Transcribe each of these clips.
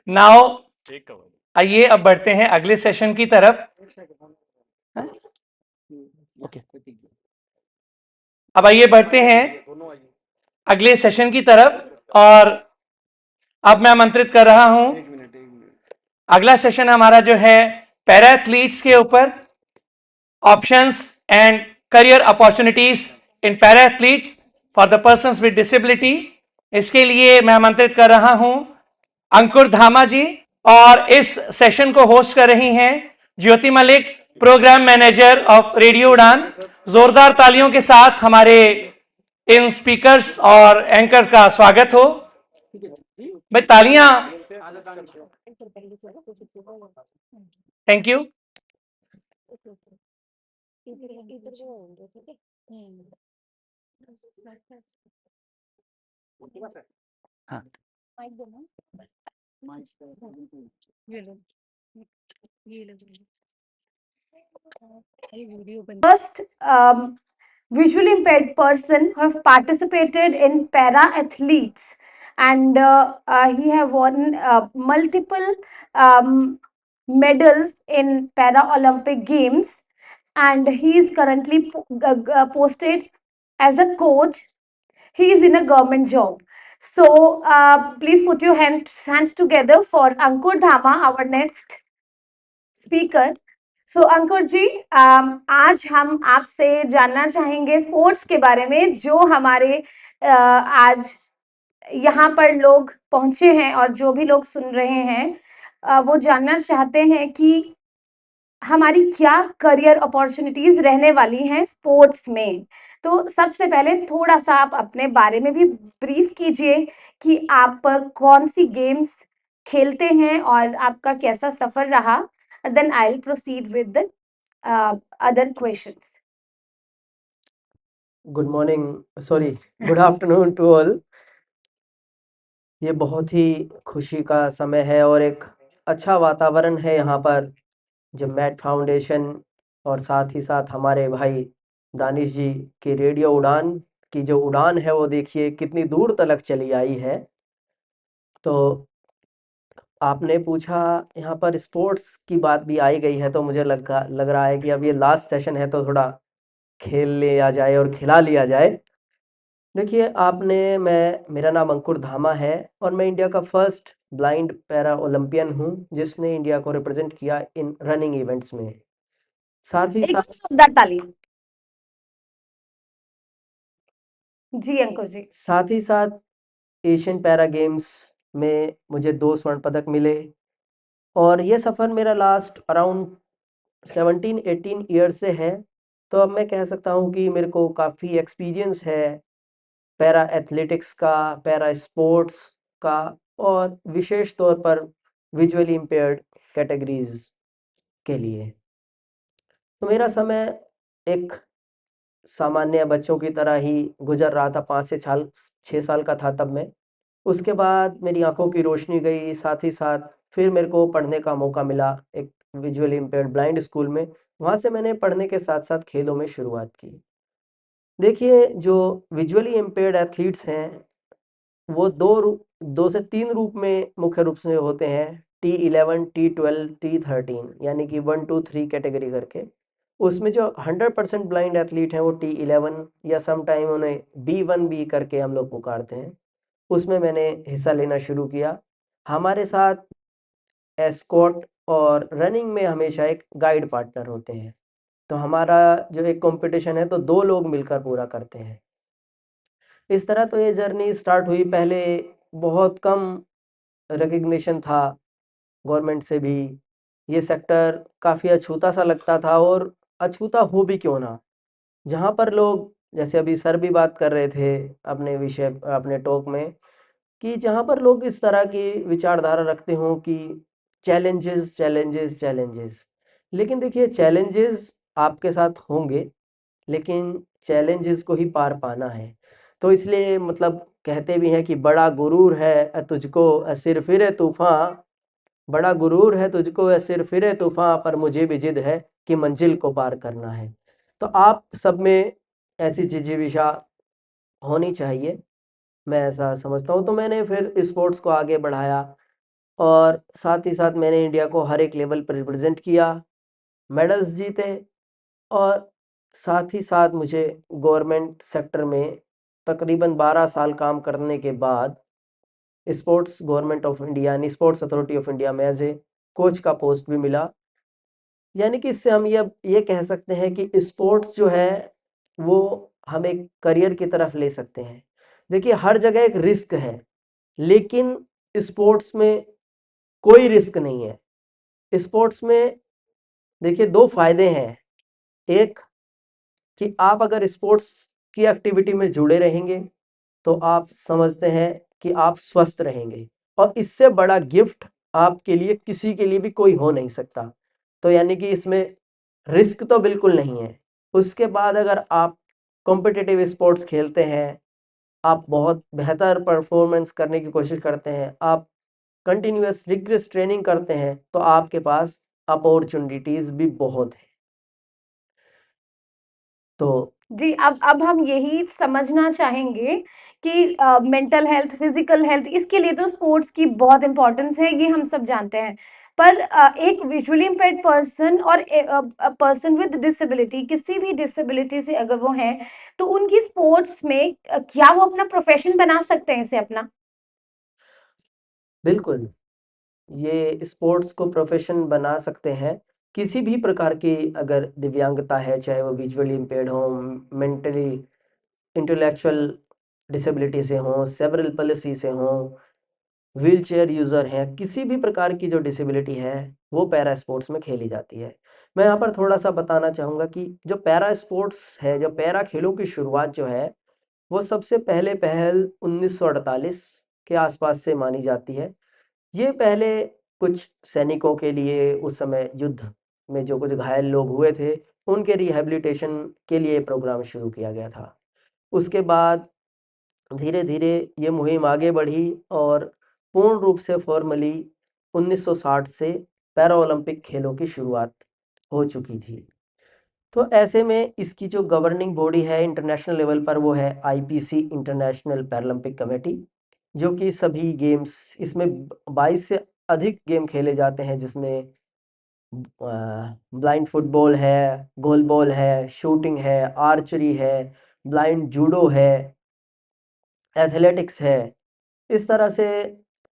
Now आइए अब बढ़ते हैं अगले सेशन की तरफ। ओके, अब आइए बढ़ते हैं अगले सेशन की तरफ और अब मैं आमंत्रित कर रहा हूं अगला सेशन हमारा जो है पैरा एथलीट्स के ऊपर, options and career opportunities in para athletes for the persons with disability. इसके लिए मैं आमंत्रित कर रहा हूं अंकुर धामा जी, और इस सेशन को होस्ट कर रही हैं Jyoti Malik, programme manager of radio Udaan. जोरदार तालियों के साथ हमारे इन स्पीकर्स और एंकर का स्वागत हो। भाई तालियां, थैंक यू। हाँ, First visually impaired person who have participated in para athletes, and he have won multiple medals in para Olympic games, and he is currently posted as a coach. He is in a government job. So please put your hands together for Ankur Dhama, our next speaker. सो अंकुर जी, आज हम आपसे जानना चाहेंगे sports के बारे में, जो हमारे आज यहाँ पर लोग पहुंचे हैं और जो भी लोग सुन रहे हैं वो जानना चाहते हैं कि हमारी क्या करियर अपॉर्चुनिटीज रहने वाली हैं स्पोर्ट्स में। तो सबसे पहले थोड़ा सा आप अपने बारे में भी ब्रीफ कीजिए कि आप कौन सी गेम्स खेलते हैं और आपका कैसा सफर रहा। Then I'll proceed with the other questions. Good afternoon to all. ये बहुत ही खुशी का समय है और एक अच्छा वातावरण है यहाँ पर, जब मैट फाउंडेशन और साथ ही साथ हमारे भाई दानिश जी की रेडियो उड़ान की जो उड़ान है वो देखिए कितनी दूर तलक चली आई है। तो आपने पूछा, यहाँ पर स्पोर्ट्स की बात भी आई गई है, तो मुझे लग रहा है कि अब ये लास्ट सेशन है तो थोड़ा खेल लिया जाए और खिला लिया जाए। देखिए मेरा नाम अंकुर धामा है और मैं इंडिया का फर्स्ट ब्लाइंड पैरा ओलंपियन हूँ जिसने इंडिया को रिप्रेजेंट किया इन रनिंग इवेंट्स में। साथ ही साथ ताली जी अंकुर जी। साथ ही साथ एशियन पैरा गेम्स में मुझे 2 स्वर्ण पदक मिले और ये सफ़र मेरा लास्ट अराउंड 17-18 ईयर से है। तो अब मैं कह सकता हूँ कि मेरे को काफ़ी एक्सपीरियंस है पैरा एथलेटिक्स का, पैरा स्पोर्ट्स का, और विशेष तौर पर विजुअली इम्पेयर्ड कैटेगरीज के लिए। तो मेरा समय एक सामान्य बच्चों की तरह ही गुजर रहा था। 5 से 6 साल का था तब मैं। उसके बाद मेरी आंखों की रोशनी गई, साथ ही साथ फिर मेरे को पढ़ने का मौका मिला एक विजुअली इम्पेयर्ड ब्लाइंड स्कूल में। वहाँ से मैंने पढ़ने के साथ साथ खेलों में शुरुआत की। देखिए, जो विजुअली इम्पेयर्ड एथलीट्स हैं वो 2 से 3 रूप में मुख्य रूप से होते हैं, T11, T12, T13, यानी कि 1, 2, 3 कैटेगरी करके। उसमें जो 100% ब्लाइंड एथलीट हैं वो T11 या सम टाइम उन्हें B1B करके हम लोग पुकारते हैं, उसमें मैंने हिस्सा लेना शुरू किया। हमारे साथ एस्कॉट और रनिंग में हमेशा एक गाइड पार्टनर होते हैं। तो हमारा जो एक कंपटीशन है तो 2 लोग मिलकर पूरा करते हैं। इस तरह तो ये जर्नी स्टार्ट हुई। पहले बहुत कम रिकग्निशन था गवर्नमेंट से भी, ये सेक्टर काफ़ी अछूता सा लगता था, और अछूता हो भी क्यों ना, जहाँ पर लोग, जैसे अभी सर भी बात कर रहे थे अपने टॉक में, कि जहाँ पर लोग इस तरह की विचारधारा रखते हों कि चैलेंजेस चैलेंजेस चैलेंजेस। लेकिन देखिए, चैलेंजेस आपके साथ होंगे, लेकिन चैलेंजेस को ही पार पाना है। तो इसलिए मतलब कहते भी हैं कि बड़ा गुरूर है तुझको सिर फिरे तूफान, बड़ा गुरूर है तुझको सिर फिरे तूफान, पर मुझे भी जिद है कि मंजिल को पार करना है। तो आप सब में ऐसी जिज्ञासा होनी चाहिए, मैं ऐसा समझता हूँ। तो मैंने फिर स्पोर्ट्स को आगे बढ़ाया। और साथ ही साथ मैंने इंडिया को हर एक लेवल पर रिप्रेजेंट किया, मेडल्स जीते और साथ ही साथ मुझे गवर्नमेंट सेक्टर में तकरीबन 12 साल काम करने के बाद स्पोर्ट्स गवर्नमेंट ऑफ इंडिया यानी स्पोर्ट्स अथॉरिटी ऑफ इंडिया में एज ए कोच का पोस्ट भी मिला। यानी कि इससे हम ये कह सकते हैं कि स्पोर्ट्स जो है वो हम एक करियर की तरफ ले सकते हैं। देखिए हर जगह एक रिस्क है, लेकिन स्पोर्ट्स में कोई रिस्क नहीं है। स्पोर्ट्स में देखिए 2 फायदे हैं। एक कि आप अगर स्पोर्ट्स की एक्टिविटी में जुड़े रहेंगे तो आप समझते हैं कि आप स्वस्थ रहेंगे, और इससे बड़ा गिफ्ट आपके लिए किसी के लिए भी कोई हो नहीं सकता। तो यानी कि इसमें रिस्क तो बिल्कुल नहीं है। उसके बाद अगर आप कॉम्पिटिटिव स्पोर्ट्स खेलते हैं, आप बहुत बेहतर परफॉर्मेंस करने की कोशिश करते हैं, आप कंटिन्यूअस रिग्रेस ट्रेनिंग करते हैं, तो आपके पास अपॉर्चुनिटीज़ भी बहुत हैं। तो जी, अब हम यही समझना चाहेंगे कि मेंटल हेल्थ, फिजिकल हेल्थ, इसके लिए तो स्पोर्ट्स की बहुत इंपॉर्टेंस है, ये हम सब जानते हैं। पर एक विजुअली इम्पेयर्ड पर्सन और पर्सन विद डिसेबिलिटी, किसी भी डिसेबिलिटी से अगर वो हैं, तो उनकी स्पोर्ट्स में क्या वो अपना प्रोफेशन बना सकते हैं इसे अपना? बिल्कुल, ये स्पोर्ट्स को प्रोफेशन बना सकते हैं। किसी भी प्रकार की अगर दिव्यांगता है, चाहे वो विजुअली इम्पेयर्ड हो, मेंटली इंटेलेक्चुअल डिसेबिलिटी से हों, सेरेब्रल पैलिसी से हों, व्हीलचेयर यूज़र हैं, किसी भी प्रकार की जो डिसेबिलिटी है वो पैरा स्पोर्ट्स में खेली जाती है। मैं यहाँ पर थोड़ा-सा बताना चाहूँगा कि जो पैरा स्पोर्ट्स है, जो पैरा खेलों की शुरुआत जो है, वो सबसे पहले पहल 1948 के आसपास से मानी जाती है। ये पहले कुछ सैनिकों के लिए उस समय युद्ध में जो कुछ घायल लोग हुए थे, उनके रिहैबिलिटेशन के लिए प्रोग्राम शुरू किया गया था। उसके बाद धीरे-धीरे ये मुहिम आगे बढ़ी और पूर्ण रूप से फॉर्मली 1960 से पैरा ओलंपिक खेलों की शुरुआत हो चुकी थी। तो ऐसे में इसकी जो गवर्निंग बॉडी है इंटरनेशनल लेवल पर, वो है आईपीसी इंटरनेशनल पैरालंपिक कमेटी, जो कि सभी गेम्स इसमें 22 से अधिक गेम खेले जाते हैं, जिसमें ब्लाइंड फुटबॉल है, गोल बॉल है, शूटिंग है, आर्चरी है, ब्लाइंड जूडो है, एथलेटिक्स है। इस तरह से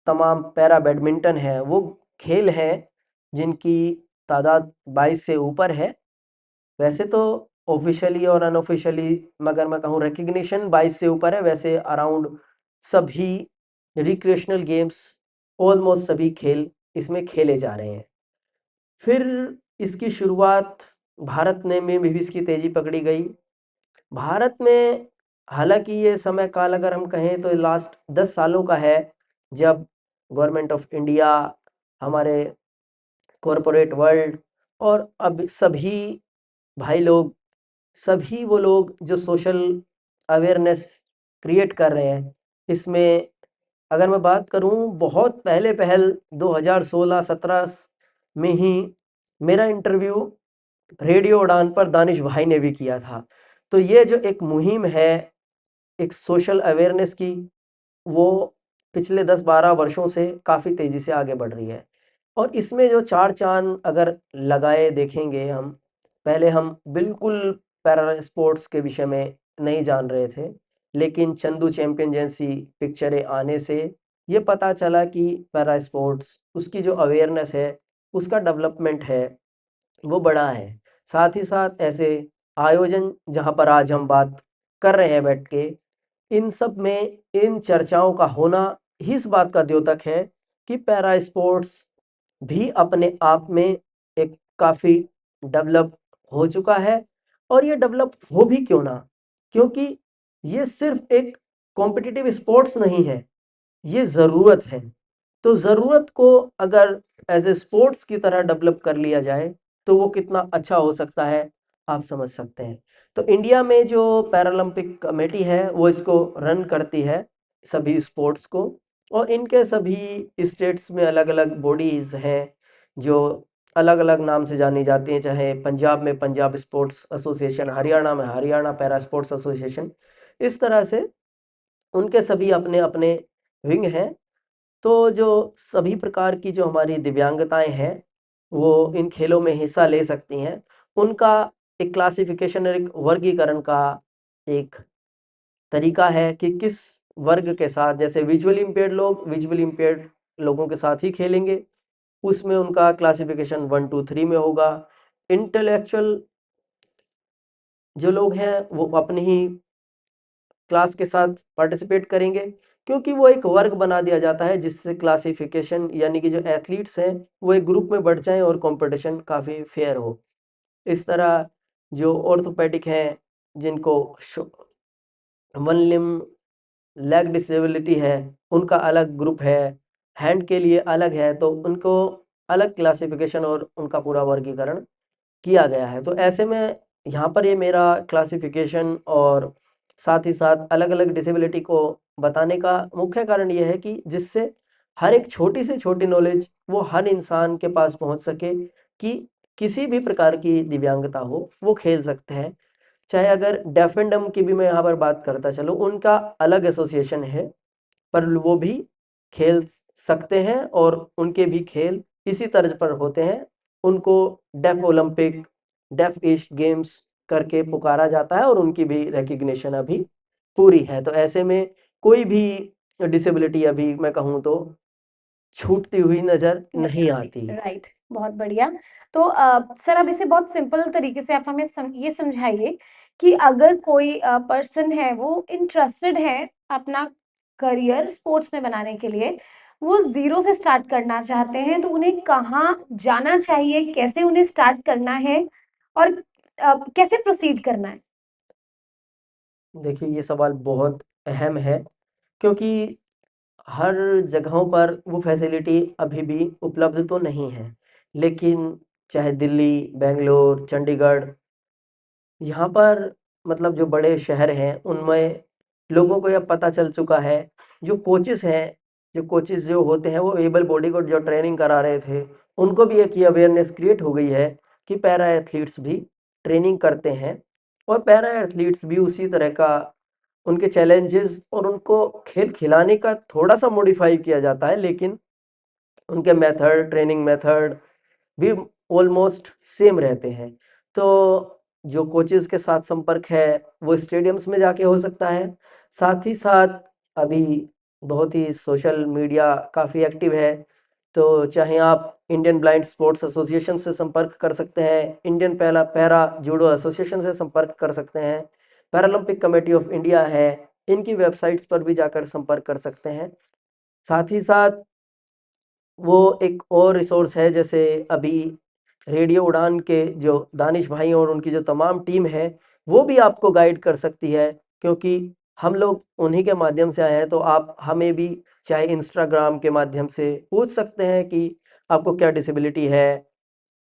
तमाम पैरा बैडमिंटन है, वो खेल हैं जिनकी तादाद 22 से ऊपर है। वैसे तो ऑफिशियली और अनऑफिशियली अगर मैं कहूँ रिकग्निशन 22 से ऊपर है, वैसे अराउंड सभी रिक्रिएशनल गेम्स ऑलमोस्ट सभी खेल इसमें खेले जा रहे हैं। फिर इसकी शुरुआत भारत ने में भी इसकी तेज़ी पकड़ी गई। भारत में हालांकि ये समय काल अगर हम कहें तो लास्ट 10 सालों का है, जब गवर्नमेंट ऑफ इंडिया, हमारे कॉरपोरेट वर्ल्ड और अब सभी भाई लोग, सभी वो लोग जो सोशल अवेयरनेस क्रिएट कर रहे हैं, इसमें अगर मैं बात करूं बहुत पहले पहल 2016-17 में ही मेरा इंटरव्यू रेडियो उड़ान पर दानिश भाई ने भी किया था। तो ये जो एक मुहिम है एक सोशल अवेयरनेस की, वो पिछले 10-12 वर्षों से काफ़ी तेज़ी से आगे बढ़ रही है। और इसमें जो 4 चाँद अगर लगाए देखेंगे हम, पहले हम बिल्कुल पैरा स्पोर्ट्स के विषय में नहीं जान रहे थे, लेकिन चंदू चैंपियन जैसी पिक्चरें आने से ये पता चला कि पैरा स्पोर्ट्स, उसकी जो अवेयरनेस है, उसका डेवलपमेंट है, वो बड़ा है। साथ ही साथ ऐसे आयोजन जहाँ पर आज हम बात कर रहे हैं बैठ के, इन सब में इन चर्चाओं का होना ही इस बात का द्योतक है कि पैरा स्पोर्ट्स भी अपने आप में एक काफ़ी डेवलप हो चुका है। और ये डेवलप हो भी क्यों ना, क्योंकि ये सिर्फ एक कॉम्पिटिटिव स्पोर्ट्स नहीं है, ये ज़रूरत है। तो ज़रूरत को अगर एज ए स्पोर्ट्स की तरह डेवलप कर लिया जाए तो वो कितना अच्छा हो सकता है, आप समझ सकते हैं। तो इंडिया में जो पैरालंपिक कमेटी है वो इसको रन करती है सभी स्पोर्ट्स को, और इनके सभी स्टेट्स में अलग अलग बॉडीज़ हैं जो अलग अलग नाम से जानी जाती हैं। चाहे पंजाब में पंजाब स्पोर्ट्स एसोसिएशन, हरियाणा में हरियाणा पैरा स्पोर्ट्स एसोसिएशन, इस तरह से उनके सभी अपने अपने विंग हैं। तो जो सभी प्रकार की जो हमारी दिव्यांगताएं हैं वो इन खेलों में हिस्सा ले सकती हैं। उनका एक क्लासिफिकेशन और एक वर्गीकरण का एक तरीका है कि किस वर्ग के साथ, जैसे विजुअली इम्पेयर्ड लोग विजुअली इम्पेयर्ड लोगों के साथ ही खेलेंगे, उसमें उनका क्लासिफिकेशन 1 2 3 में होगा। इंटेलेक्चुअल जो लोग हैं वो अपनी ही क्लास के साथ पार्टिसिपेट करेंगे, क्योंकि वो एक वर्ग बना दिया जाता है जिससे क्लासिफिकेशन यानी कि जो एथलीट्स हैं वो एक ग्रुप में बढ़ जाएं और कंपटीशन काफ़ी फेयर हो। इस तरह जो ऑर्थोपेडिक हैं, जिनको वन लिम लेग डिसेबिलिटी है, उनका अलग ग्रुप है, हैंड के लिए अलग है, तो उनको अलग क्लासिफिकेशन और उनका पूरा वर्गीकरण किया गया है। तो ऐसे में यहाँ पर ये मेरा क्लासिफिकेशन और साथ ही साथ अलग-अलग डिसेबिलिटी को बताने का मुख्य कारण ये है कि जिससे हर एक छोटी से छोटी नॉलेज वो हर इंसान के पास पहुँच सके कि किसी भी प्रकार की दिव्यांगता हो, वो खेल सकते हैं। चाहे अगर डेफ एंड डम्ब की भी मैं यहाँ पर बात करता चलूँ, उनका अलग एसोसिएशन है, पर वो भी खेल सकते हैं और उनके भी खेल इसी तर्ज पर होते हैं। उनको deaf Olympic, deaf Asian games करके पुकारा जाता है और उनकी भी रिकग्निशन अभी पूरी है। तो ऐसे में कोई भी डिसेबिलिटी अभी मैं कहूँ तो छूटती हुई नज़र नहीं आती। राइट, बहुत बढ़िया। तो सर अब इसे बहुत सिंपल तरीके से आप हमें ये समझाइए कि अगर कोई पर्सन है वो इंटरेस्टेड है अपना करियर स्पोर्ट्स में बनाने के लिए, वो ज़ीरो से स्टार्ट करना चाहते हैं, तो उन्हें कहाँ जाना चाहिए, कैसे उन्हें स्टार्ट करना है और कैसे प्रोसीड करना है? देखिए, ये सवाल बहुत अहम है, क्योंकि हर जगहों पर वो फैसिलिटी अभी भी उपलब्ध तो नहीं है। लेकिन चाहे दिल्ली, बैंगलोर, चंडीगढ़, यहाँ पर मतलब जो बड़े शहर हैं, उनमें लोगों को यह पता चल चुका है, जो कोचेज़ जो होते हैं, वो एबल बॉडी को जो ट्रेनिंग करा रहे थे, उनको भी एक ये अवेयरनेस क्रिएट हो गई है कि पैरा एथलीट्स भी ट्रेनिंग करते हैं और पैरा एथलीट्स भी उसी तरह का उनके चैलेंजेस और उनको खेल खिलाने का थोड़ा-सा मॉडिफ़ाई किया जाता है, लेकिन उनके मेथड, ट्रेनिंग मेथड भी ऑलमोस्ट सेम रहते हैं। तो जो कोचेज़ के साथ संपर्क है, वो स्टेडियम्स में जाके हो सकता है। साथ ही साथ अभी बहुत ही सोशल मीडिया काफ़ी एक्टिव है, तो चाहे आप इंडियन ब्लाइंड स्पोर्ट्स एसोसिएशन से संपर्क कर सकते हैं, इंडियन पैरा जूडो एसोसिएशन से संपर्क कर सकते हैं, पैरालंपिक कमेटी ऑफ इंडिया है, इनकी वेबसाइट्स पर भी जाकर संपर्क कर सकते हैं। साथ ही साथ वो एक और रिसोर्स है, जैसे अभी रेडियो उड़ान के जो दानिश भाई और उनकी जो तमाम टीम है, वो भी आपको गाइड कर सकती है, क्योंकि हम लोग उन्हीं के माध्यम से आए हैं। तो आप हमें भी चाहे इंस्टाग्राम के माध्यम से पूछ सकते हैं कि आपको क्या डिसेबिलिटी है,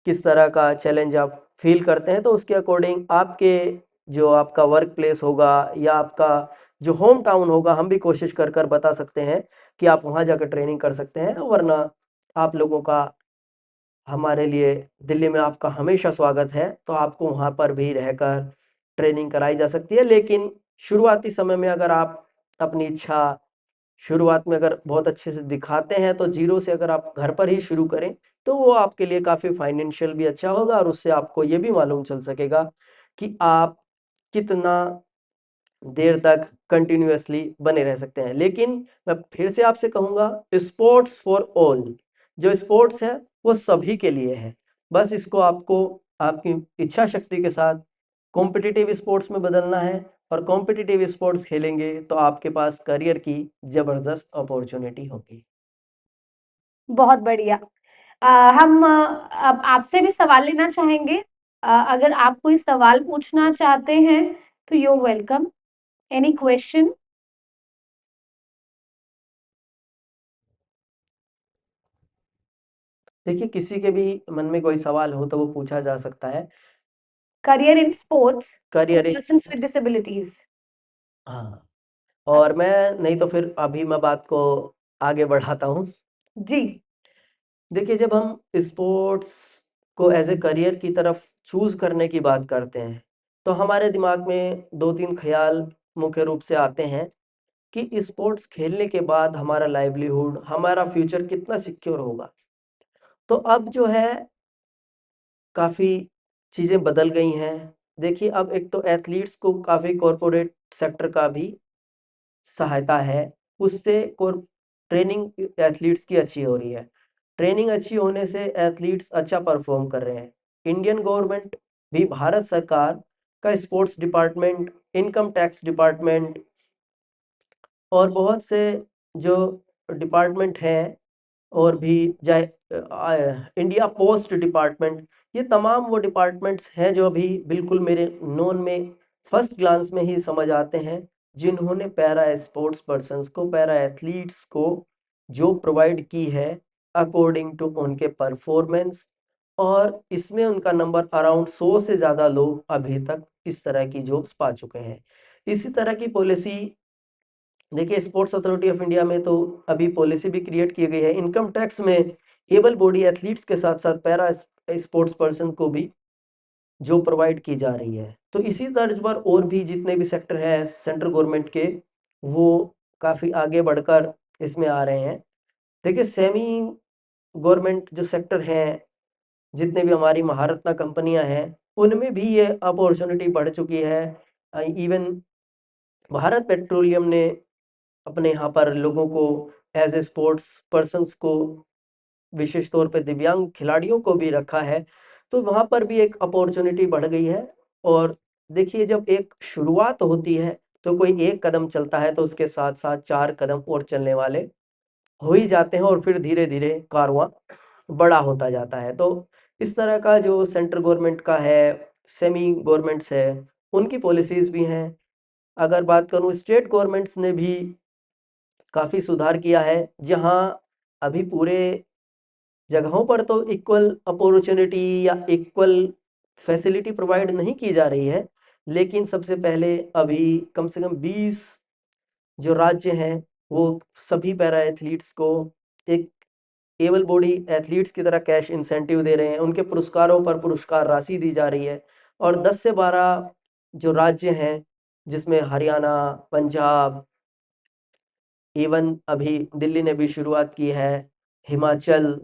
किस तरह का चैलेंज आप फ़ील करते हैं, तो उसके अकॉर्डिंग आपके जो आपका वर्क प्लेस होगा या आपका जो होम टाउन होगा, हम भी कोशिश कर बता सकते हैं कि आप वहाँ जाकर ट्रेनिंग कर सकते हैं। वरना आप लोगों का हमारे लिए दिल्ली में आपका हमेशा स्वागत है, तो आपको वहाँ पर भी रहकर ट्रेनिंग कराई जा सकती है। लेकिन शुरुआती समय में अगर आप अपनी इच्छा शुरुआत में अगर बहुत अच्छे से दिखाते हैं, तो ज़ीरो से अगर आप घर पर ही शुरू करें, तो वो आपके लिए काफ़ी फाइनेंशियल भी अच्छा होगा और उससे आपको ये भी मालूम चल सकेगा कि आप कितना देर तक कंटिन्यूअसली बने रह सकते हैं। लेकिन मैं फिर से आपसे कहूँगा, स्पोर्ट्स फॉर ऑल, जो स्पोर्ट्स है वो सभी के लिए है। बस इसको आपको आपकी इच्छा शक्ति के साथ कॉम्पिटिटिव स्पोर्ट्स में बदलना है और कॉम्पिटिटिव स्पोर्ट्स खेलेंगे तो आपके पास करियर की ज़बरदस्त अपॉर्चुनिटी होगी। बहुत बढ़िया। हम अब आपसे भी सवाल लेना चाहेंगे। अगर आप कोई सवाल पूछना चाहते हैं, तो you are welcome. Any question? देखिए, किसी के भी मन में कोई सवाल हो तो वो पूछा जा सकता है। Career in sports for career in persons with disabilities. हाँ, और मैं नहीं तो फिर अभी मैं बात को आगे बढ़ाता हूँ। जी। देखिए, जब हम स्पोर्ट्स को एज़ ए करियर की तरफ चूज़ करने की बात करते हैं, तो हमारे दिमाग में 2-3 ख़्याल मुख्य रूप से आते हैं कि स्पोर्ट्स खेलने के बाद हमारा लाइवलीहुड, हमारा फ्यूचर कितना सिक्योर होगा। तो अब जो है काफ़ी चीज़ें बदल गई हैं। देखिए अब एक तो एथलीट्स को काफ़ी कॉरपोरेट सेक्टर का भी सहायता है, उससे ट्रेनिंग एथलीट्स की अच्छी हो रही है। ट्रेनिंग अच्छी होने से एथलीट्स अच्छा परफॉर्म कर रहे हैं। इंडियन गवर्नमेंट भी, भारत सरकार का sports department, income tax department और बहुत से जो डिपार्टमेंट हैं और भी चाहे इंडिया पोस्ट डिपार्टमेंट, ये तमाम वो डिपार्टमेंट्स हैं जो अभी बिल्कुल मेरे नोन में फर्स्ट ग्लांस में ही समझ आते हैं, जिन्होंने पैरा स्पोर्ट्स पर्सन्स को, पैरा एथलीट्स को जॉब प्रोवाइड की है अकॉर्डिंग टू उनके परफॉर्मेंस। और इसमें उनका नंबर अराउंड 100 से ज़्यादा लोग अभी तक इस तरह की जॉब्स पा चुके हैं। इसी तरह की पॉलिसी देखिए स्पोर्ट्स अथॉरिटी ऑफ इंडिया में तो अभी पॉलिसी भी क्रिएट की गई है। इनकम टैक्स में एबल बॉडी एथलीट्स के साथ साथ पैरा स्पोर्ट्स पर्सन को भी जो प्रोवाइड की जा रही है। तो इसी तर्ज पर और भी जितने भी सेक्टर हैं सेंट्रल गवर्नमेंट के, वो काफ़ी आगे बढ़कर इसमें आ रहे हैं। देखिए सेमी गवर्नमेंट जो सेक्टर हैं, जितने भी हमारी महारत्ना कंपनियां हैं, उनमें भी ये अपॉर्चुनिटी बढ़ चुकी है। इवन भारत पेट्रोलियम ने अपने यहाँ पर लोगों को एज ए स्पोर्ट्स पर्सन्स को, विशेष तौर पे दिव्यांग खिलाड़ियों को भी रखा है, तो वहाँ पर भी एक अपॉर्चुनिटी बढ़ गई है। और देखिए जब एक शुरुआत होती है तो कोई एक कदम चलता है तो उसके साथ साथ 4 कदम और चलने वाले हो ही जाते हैं और फिर धीरे धीरे कारवां बड़ा होता जाता है। तो इस तरह का जो सेंट्रल गवर्नमेंट का है, सेमी गवर्नमेंट्स है, उनकी पॉलिसीज भी हैं। अगर बात करूँ स्टेट गवर्नमेंट्स ने भी काफ़ी सुधार किया है, जहाँ अभी पूरे जगहों पर तो इक्वल अपॉर्चुनिटी या इक्वल फैसिलिटी प्रोवाइड नहीं की जा रही है, लेकिन सबसे पहले अभी कम से कम 20 जो राज्य हैं वो सभी पैरा एथलीट्स को एक एबल बॉडी एथलीट्स की तरह कैश इंसेंटिव दे रहे हैं। उनके पुरस्कारों पर पुरस्कार राशि दी जा रही है। और 10 से 12 जो राज्य हैं, जिसमें हरियाणा, पंजाब, इवन अभी दिल्ली ने भी शुरुआत की है, हिमाचल,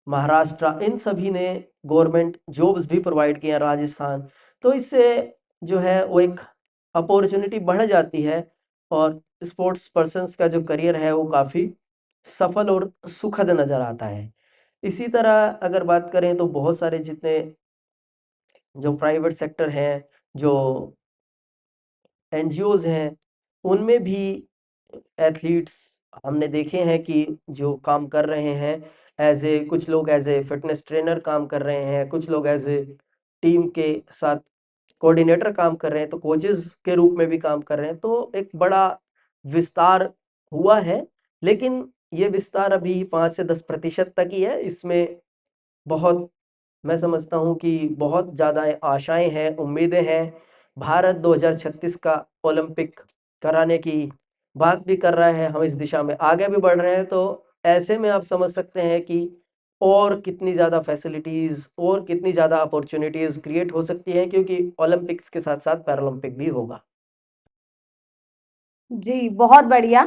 महाराष्ट्र, इन सभी ने गवर्नमेंट जॉब्स भी प्रोवाइड किए हैं, राजस्थान। तो इससे जो है वो एक अपॉर्चुनिटी बढ़ जाती है और स्पोर्ट्स पर्सन्स का जो करियर है वो काफ़ी सफल और सुखद नज़र आता है। इसी तरह अगर बात करें तो बहुत सारे जितने जो प्राइवेट सेक्टर हैं, जो एनजीओज़ हैं, उनमें भी एथलीट्स हमने देखे हैं कि जो काम कर रहे हैं कुछ लोग एज ए फिटनेस ट्रेनर काम कर रहे हैं, कुछ लोग एज ए टीम के साथ कोऑर्डिनेटर काम कर रहे हैं, तो कोचेस के रूप में भी काम कर रहे हैं। तो एक बड़ा विस्तार हुआ है, लेकिन ये विस्तार अभी 5 से 10% तक ही है। इसमें बहुत, मैं समझता हूँ कि बहुत ज़्यादा आशाएं हैं, उम्मीदें हैं। भारत 2036 का ओलंपिक कराने की बात भी कर रहा है, हम इस दिशा में आगे भी बढ़ रहे हैं। तो ऐसे में आप समझ सकते हैं कि और कितनी ज़्यादा फैसिलिटीज़ और कितनी ज़्यादा अपॉर्चुनिटीज़ क्रिएट हो सकती हैं, क्योंकि ओलंपिक्स के साथ साथ पैरालंपिक भी होगा। जी, बहुत बढ़िया।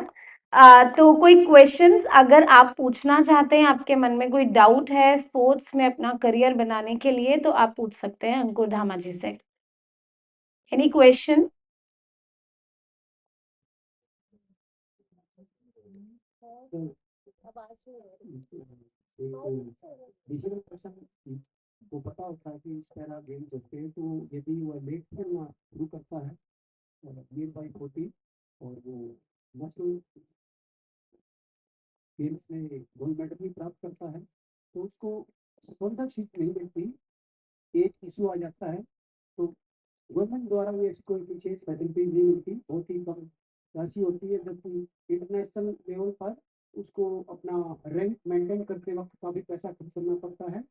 तो कोई क्वेश्चंस अगर आप पूछना चाहते हैं, आपके मन में कोई डाउट है स्पोर्ट्स में अपना करियर बनाने के लिए, तो आप पूछ सकते हैं अंकुर धामा जी से। Any question? डिजिटल पर्सन को पता होता है कि इस तरह गेम होते हैं, तो यदि वह लेट खेलना शुरू करता है गेम बाई 40 और वो नेशनल गेम्स में गोल्ड मेडल भी प्राप्त करता है, तो उसको स्पॉन्सरशिप नहीं मिलती, एक इशू आ जाता है। तो गवर्नमेंट द्वारा ये कोई विशेष फैसिलिटी नहीं मिलती, बहुत ही कम राशि होती है, जबकि इंटरनेशनल लेवल पर उसको अपना रैंक मेंटेन करते वक्त काफ़ी पैसा खर्च करना पड़ता है।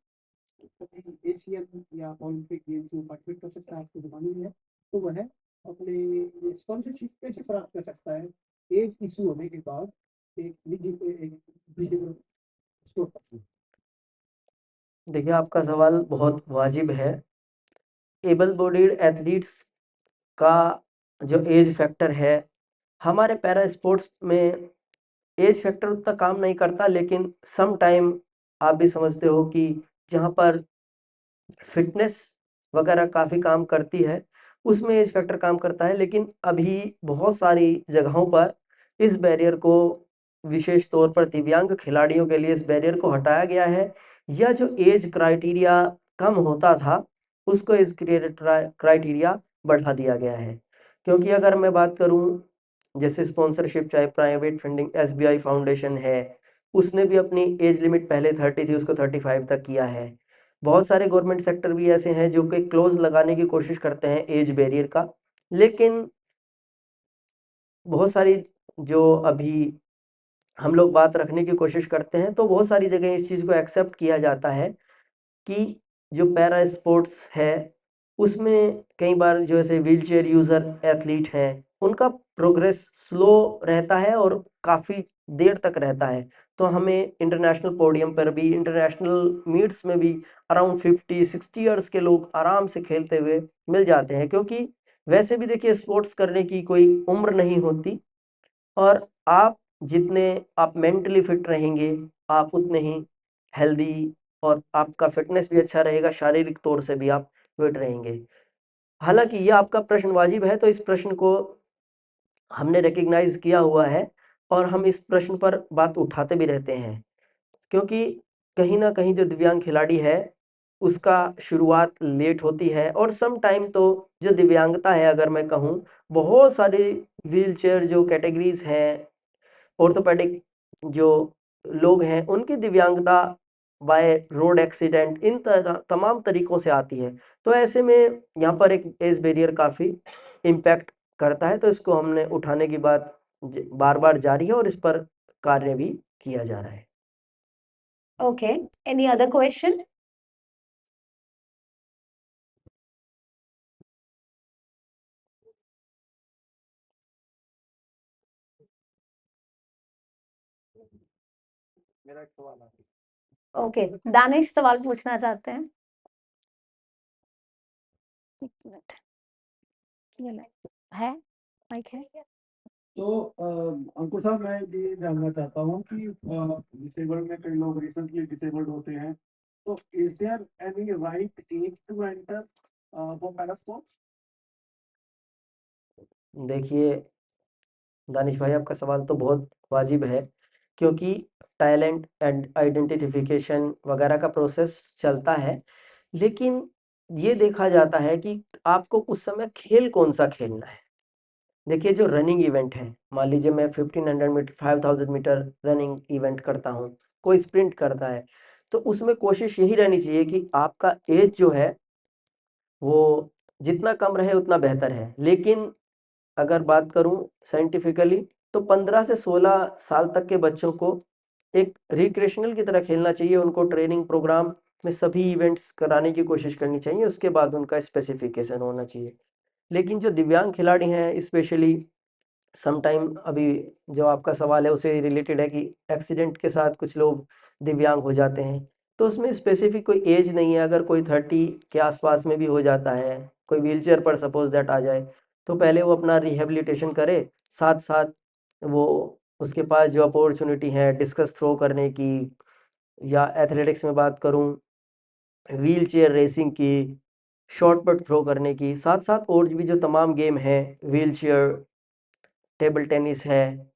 कभी एशियन या ओलंपिक गेम्स में पार्टिसिपेट कर सकता है, आपको दिखानी है, तो वह अपने स्पॉन्सरशिप कैसे प्राप्त कर सकता है एज इशू होने के बाद एक विजिबल स्टोर पर। देखिए आपका सवाल बहुत वाजिब है। एबल बॉडीड एथलीट्स का जो एज फैक्टर है, हमारे पैरा स्पोर्ट्स में एज फैक्टर उतना काम नहीं करता, लेकिन सम टाइम आप भी समझते हो कि जहाँ पर फिटनेस वगैरह काफ़ी काम करती है, उसमें एज फैक्टर काम करता है। लेकिन अभी बहुत सारी जगहों पर इस बैरियर को, विशेष तौर पर दिव्यांग खिलाड़ियों के लिए इस बैरियर को हटाया गया है, या जो एज क्राइटेरिया कम होता था उसको एज क्राइटेरिया बढ़ा दिया गया है। क्योंकि अगर मैं बात करूं, जैसे स्पॉन्सरशिप, चाहे प्राइवेट फंडिंग, एसबीआई फाउंडेशन है, उसने भी अपनी एज लिमिट पहले 30 थी, उसको 35 तक किया है। बहुत सारे गवर्नमेंट सेक्टर भी ऐसे हैं जो कि क्लोज लगाने की कोशिश करते हैं एज बैरियर का, लेकिन बहुत सारी जो अभी हम लोग बात रखने की कोशिश करते हैं, तो बहुत सारी जगह इस चीज़ को एक्सेप्ट किया जाता है कि जो पैरा स्पोर्ट्स है उसमें कई बार जो ऐसे व्हील चेयर यूज़र एथलीट हैं उनका प्रोग्रेस स्लो रहता है और काफ़ी देर तक रहता है। तो हमें इंटरनेशनल पोडियम पर भी, इंटरनेशनल मीट्स में भी अराउंड 50-60 ईयर्स के लोग आराम से खेलते हुए मिल जाते हैं। क्योंकि वैसे भी देखिए, स्पोर्ट्स करने की कोई उम्र नहीं होती, और आप जितने आप मेंटली फिट रहेंगे, आप उतने ही हेल्दी, और आपका फिटनेस भी अच्छा रहेगा, शारीरिक तौर से भी आप फिट रहेंगे। हालांकि ये आपका प्रश्न वाजिब है, तो इस प्रश्न को हमने रिकग्नाइज किया हुआ है और हम इस प्रश्न पर बात उठाते भी रहते हैं। क्योंकि कहीं ना कहीं जो दिव्यांग खिलाड़ी है उसका शुरुआत लेट होती है, और सम टाइम तो जो दिव्यांगता है, अगर मैं कहूँ, बहुत सारी व्हील चेयर जो कैटेगरीज हैं, ऑर्थोपेडिक जो लोग हैं, उनकी दिव्यांगता बाय रोड एक्सीडेंट, इन तमाम तरीकों से आती है। तो ऐसे में यहाँ पर एक एज बैरियर काफ़ी इम्पैक्ट करता है, तो इसको हमने उठाने की बात बार बार जारी है और इस पर कार्य भी किया जा रहा है। Okay. Any other question? मेरा एक सवाल है। Okay. दानिश सवाल पूछना चाहते हैं। एक मिनट। ये लाइक है, माइक है। तो अंकुर साहब, मैं ये जानना चाहता हूँ कि डिसेबल्ड में कई लोग रिसेंटली डिसेबल्ड होते हैं, तो is there any right age to enter for para sports? देखिए दानिश भाई, आपका सवाल तो बहुत वाजिब है, क्योंकि टैलेंट एंड आइडेंटिफिकेशन वगैरह का प्रोसेस चलता है। लेकिन ये देखा जाता है कि आपको उस समय खेल कौन सा खेलना है। देखिए, जो रनिंग इवेंट है, मान लीजिए मैं 1500 मीटर, 5000 मीटर रनिंग इवेंट करता हूँ, कोई स्प्रिंट करता है, तो उसमें कोशिश यही रहनी चाहिए कि आपका एज जो है वो जितना कम रहे उतना बेहतर है। लेकिन अगर बात करूं साइंटिफिकली, तो 15 से 16 साल तक के बच्चों को एक रिक्रिएशनल की तरह खेलना चाहिए। उनको ट्रेनिंग प्रोग्राम में सभी इवेंट्स कराने की कोशिश करनी चाहिए, उसके बाद उनका स्पेसिफिकेशन होना चाहिए। लेकिन जो दिव्यांग खिलाड़ी हैं, स्पेशली सम टाइम, अभी जो आपका सवाल है उसे रिलेटेड है कि एक्सीडेंट के साथ कुछ लोग दिव्यांग हो जाते हैं, तो उसमें स्पेसिफिक कोई एज नहीं है। अगर कोई 30 के आसपास में भी हो जाता है, कोई व्हीलचेयर पर सपोज दैट आ जाए, तो पहले वो अपना रिहेबिलिटेशन करे, साथ साथ वो उसके पास जो अपॉर्चुनिटी है डिस्कस थ्रो करने की, या एथलेटिक्स में बात करूं, व्हील चेयर रेसिंग की, शॉर्ट पुट थ्रो करने की, साथ साथ और भी जो तमाम गेम है, व्हील चेयर, टेबल टेनिस है,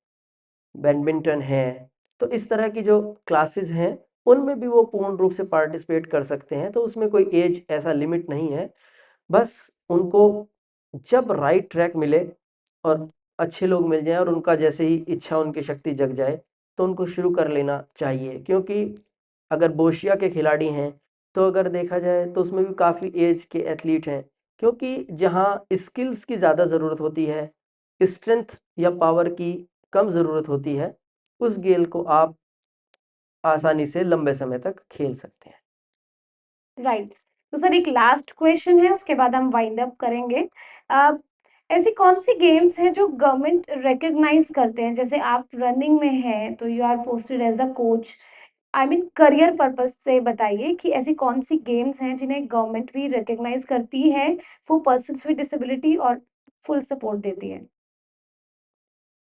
बैडमिंटन है, तो इस तरह की जो क्लासेस हैं उनमें भी वो पूर्ण रूप से पार्टिसिपेट कर सकते हैं। तो उसमें कोई एज ऐसा लिमिट नहीं है। बस उनको जब राइट ट्रैक मिले और अच्छे लोग मिल जाएं और उनका जैसे ही इच्छा, उनकी शक्ति जग जाए, तो उनको शुरू कर लेना चाहिए। क्योंकि अगर बोशिया के खिलाड़ी हैं, तो अगर देखा जाए तो उसमें भी काफ़ी एज के एथलीट हैं। क्योंकि जहाँ स्किल्स की ज़्यादा ज़रूरत होती है, स्ट्रेंथ या पावर की कम ज़रूरत होती है, उस गेम को आप आसानी से लंबे समय तक खेल सकते हैं। राइट। तो सर एक लास्ट क्वेश्चन है, उसके बाद हम वाइंड अप करेंगे। ऐसी कौन सी गेम्स हैं जो गवर्नमेंट रिकॉग्नाइज करते हैं? जैसे आप रनिंग में हैं तो you are posted as the coach. I mean career purpose से बताइए कि ऐसी कौन सी गेम्स हैं जिन्हें गवर्नमेंट भी रिकॉग्नाइज करती है फॉर पर्सन्स विद डिसेबिलिटी और फुल सपोर्ट देती है।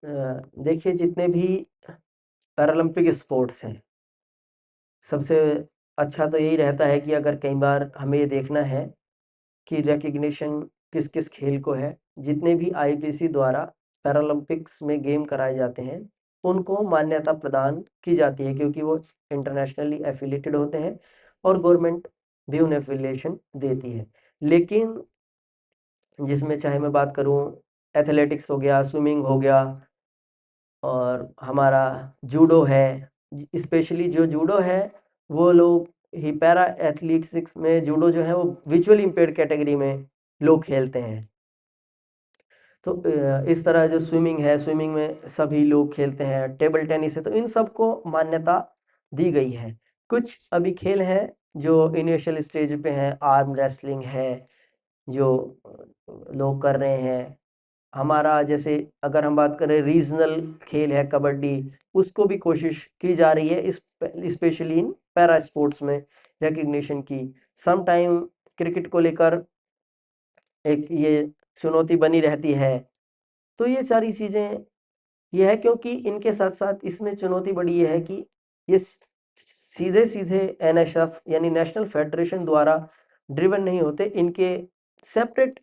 देखिए जितने भी पैरालंपिक स्पोर्ट्स हैं, सबसे अच्छा तो यही रहता है कि अगर कई बार हमें ये देखना है कि रिकग्निशन किस किस खेल को है, जितने भी आईपीसी द्वारा पैरालंपिक्स में गेम कराए जाते हैं उनको मान्यता प्रदान की जाती है, क्योंकि वो इंटरनेशनली एफिलेटेड होते हैं और गवर्नमेंट भी उन्हें एफिलिएशन देती है। लेकिन जिसमें चाहे मैं बात करूं एथलेटिक्स हो गया, स्विमिंग हो गया और हमारा जूडो है, स्पेशली जो जूडो है वो लोग ही पैरा एथलेटिक्स में जूडो जो है वो विजुअली इम्पेयर्ड कैटेगरी में लोग खेलते हैं। तो इस तरह जो स्विमिंग है, स्विमिंग में सभी लोग खेलते हैं, टेबल टेनिस है, तो इन सबको मान्यता दी गई है। कुछ अभी खेल हैं जो इनिशियल स्टेज पे हैं, आर्म रेसलिंग है जो लोग कर रहे हैं। हमारा जैसे अगर हम बात करें रीजनल खेल है कबड्डी, उसको भी कोशिश की जा रही है स्पेशली इन पैरा स्पोर्ट्स में रिकग्निशन की। सम टाइम क्रिकेट को लेकर एक ये चुनौती बनी रहती है। तो ये सारी चीज़ें ये है, क्योंकि इनके साथ साथ इसमें चुनौती बड़ी ये है कि ये सीधे सीधे एनएसएफ यानी नेशनल फेडरेशन द्वारा ड्रिवन नहीं होते, इनके सेपरेट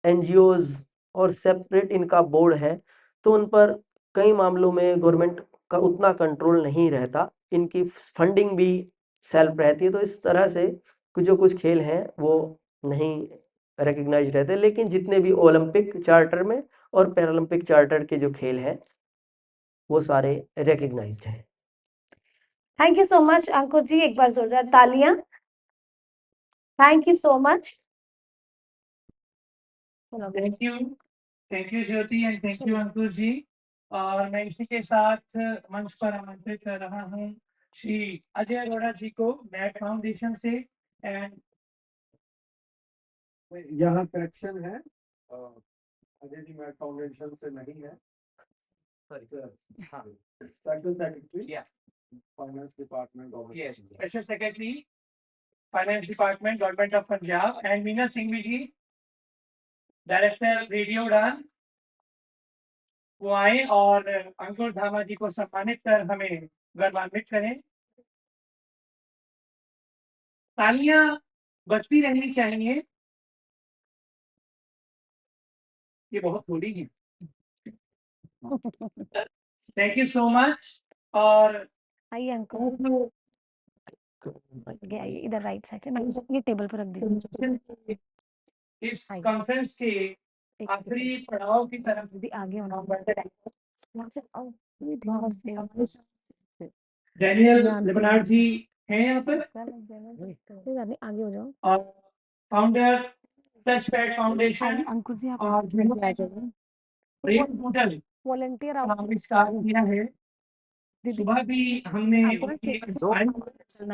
एनजीओज और सेपरेट इनका बोर्ड है, तो उन पर कई मामलों में गवर्नमेंट का उतना कंट्रोल नहीं रहता, इनकी फंडिंग भी सेल्फ रहती है। तो इस तरह से जो कुछ खेल हैं वो नहीं रिकग्नाइज रहते, लेकिन जितने भी ओलंपिक चार्टर में और पैरालंपिक चार्टर के जो खेल हैं वो सारे रिकग्नाइज्ड हैं। Thank you so much Ankur ji, एक बार जोरदार तालियां। Thank you so much. Thank you Jyoti and thank you Ankur ji. और मैं इसी के साथ मंच पर आमंत्रित कर रहा हूँ श्री अजय अरोड़ा जी को मैट फाउंडेशन से। एंड यहाँ करेक्शन है, अजय जी मैट फाउंडेशन से नहीं है, secretary finance department yes, special secretary finance department government of Punjab and Meena Singhvi ji director radio Udaan, वो आए और अंकुर धामा जी को सम्मानित कर हमें गौरवान्वित करें। तालियां बजती रहनी चाहिए, ये बहुत थोड़ी है। Thank you so much. और आइए अंकुर, आइए इधर राइट साइड से, मैं ये टेबल पर रख दीजिए। इस कॉन्फ्रेंस के आखिरी पड़ाव की तरफ भी आगे होना हम बढ़ते हैं। ध्यान से आओ, ये ध्यान से। डैनियल लेबनार्ड जी हैं यहाँ पर कोई बात नहीं, आगे हो जाओ। और फाउंडर टचपैड फाउंडेशन अंकुर जी आप और आ जाइए। ब्रेन पोर्टल वॉलंटियर आप हमने स्टार्ट किया है। दीदी सुबह भी हमने आपको ना टेबल से